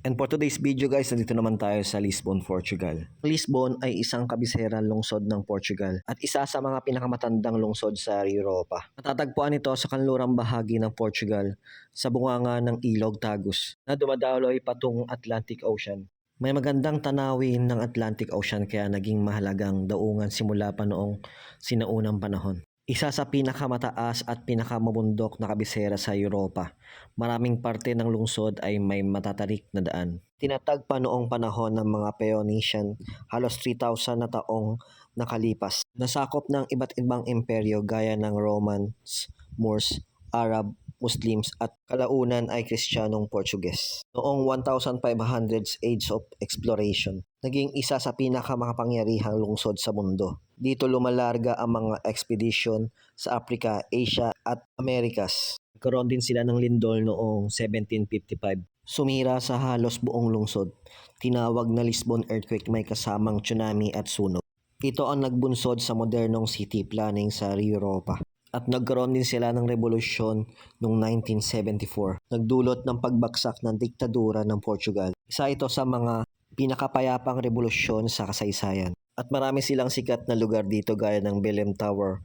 And for today's video guys, nandito naman tayo sa Lisbon, Portugal. Lisbon ay isang kabiseran lungsod ng Portugal at isa sa mga pinakamatandang lungsod sa Europa. Matatagpuan ito sa kanlurang bahagi ng Portugal sa bunganga ng Ilog Tagus na dumadaloy patungong Atlantic Ocean. May magandang tanawin ng Atlantic Ocean kaya naging mahalagang daungan simula pa noong sinaunang panahon. Isa sa pinakamataas at pinakamabundok na kabisera sa Europa. Maraming parte ng lungsod ay may matatarik na daan. Tinatag pa noong panahon ng mga Phoenician, halos 3,000 na taong nakalipas. Nasakop ng iba't ibang imperyo gaya ng Romans, Moors, Arab, Muslims at kalaunan ay Kristiyanong Portuges. Noong 1500s Age of Exploration, naging isa sa pinakamakapangyarihang lungsod sa mundo. Dito lumalarga ang mga expedition sa Africa, Asia at Americas. Nagkaroon din sila ng lindol noong 1755. Sumira sa halos buong lungsod. Tinawag na Lisbon earthquake, may kasamang tsunami at sunog. Ito ang nagbunsod sa modernong city planning sa Europa. At nagkaroon din sila ng revolusyon noong 1974. Nagdulot ng pagbagsak ng diktadura ng Portugal. Isa ito sa mga pinakapayapang revolusyon sa kasaysayan. At marami silang sikat na lugar dito gaya ng Belém Tower,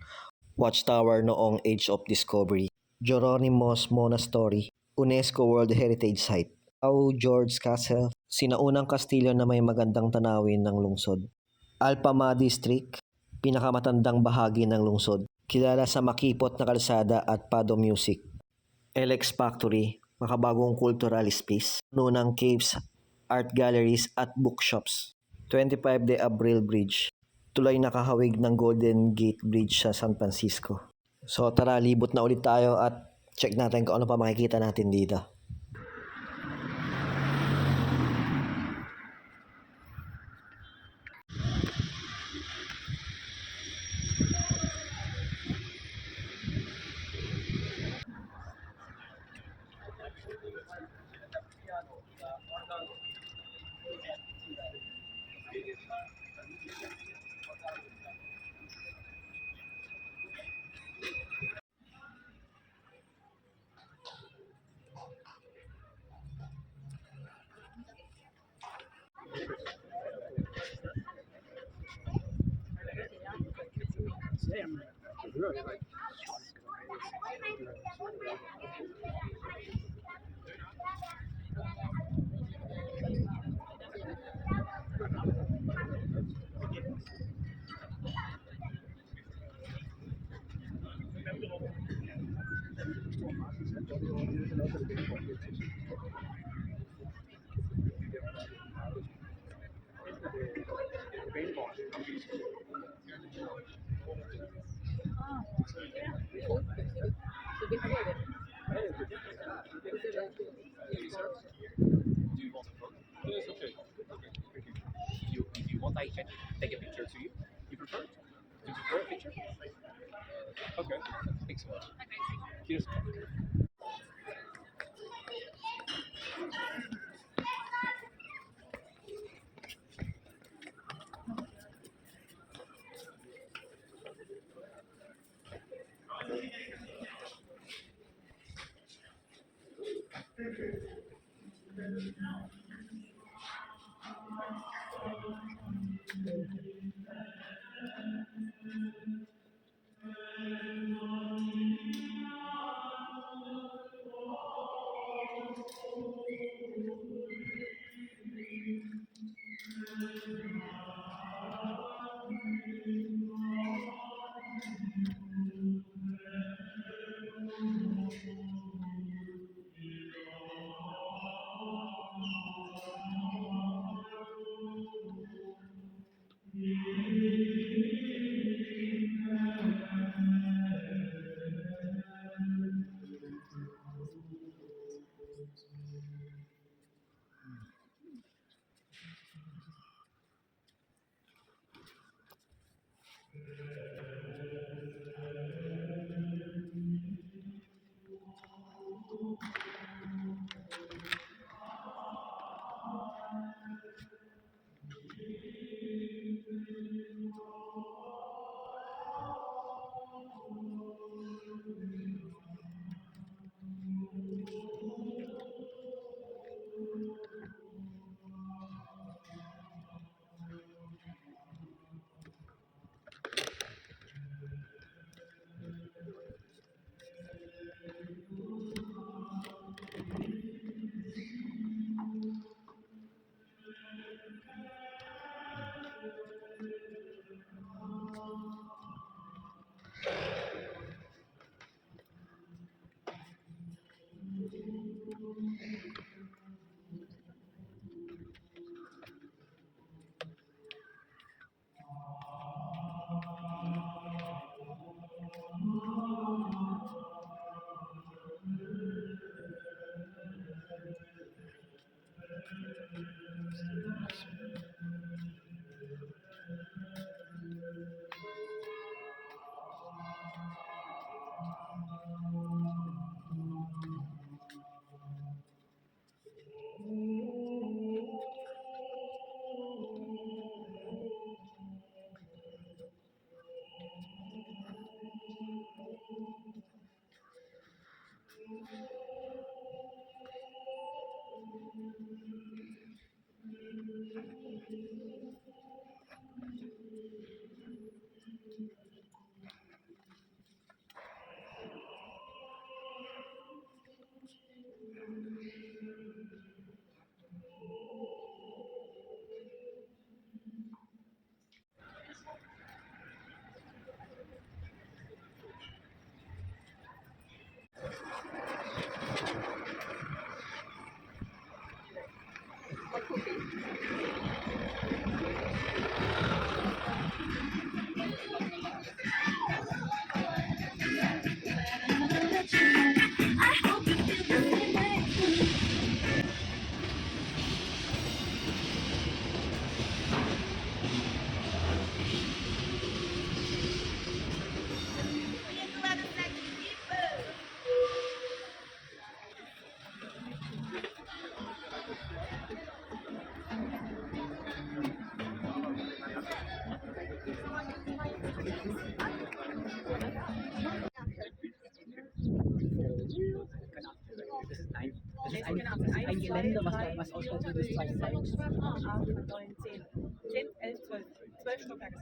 Watchtower noong Age of Discovery, Jeronimos Monastery, UNESCO World Heritage Site, São Jorge Castle, sinaunang kastilyo na may magandang tanawin ng lungsod, Alfama District, pinakamatandang bahagi ng lungsod, kilala sa makipot na kalsada at Fado Music, LX Factory, makabagong cultural space, nunang caves, art galleries at bookshops, 25 de Abril Bridge, tulay na kahawig ng Golden Gate Bridge sa San Francisco. So tara, libot na ulit tayo at check natin kung ano pa makikita natin dito. I can take a picture to you. You prefer? Do you prefer a picture? Okay. Thanks so much. Here's Ein Gelände, was ausgestattet ist, 2 Seiten. 8, 9, 10, 10, 11, 12. 12 Stockwerke.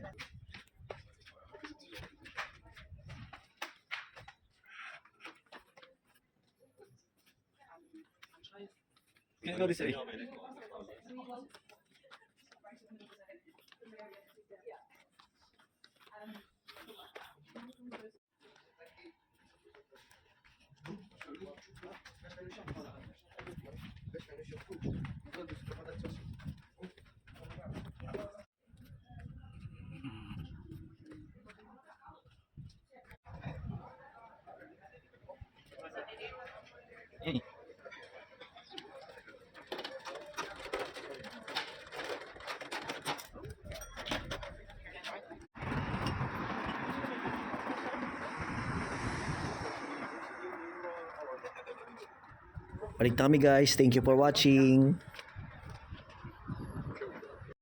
Balik na kami guys. Thank you for watching.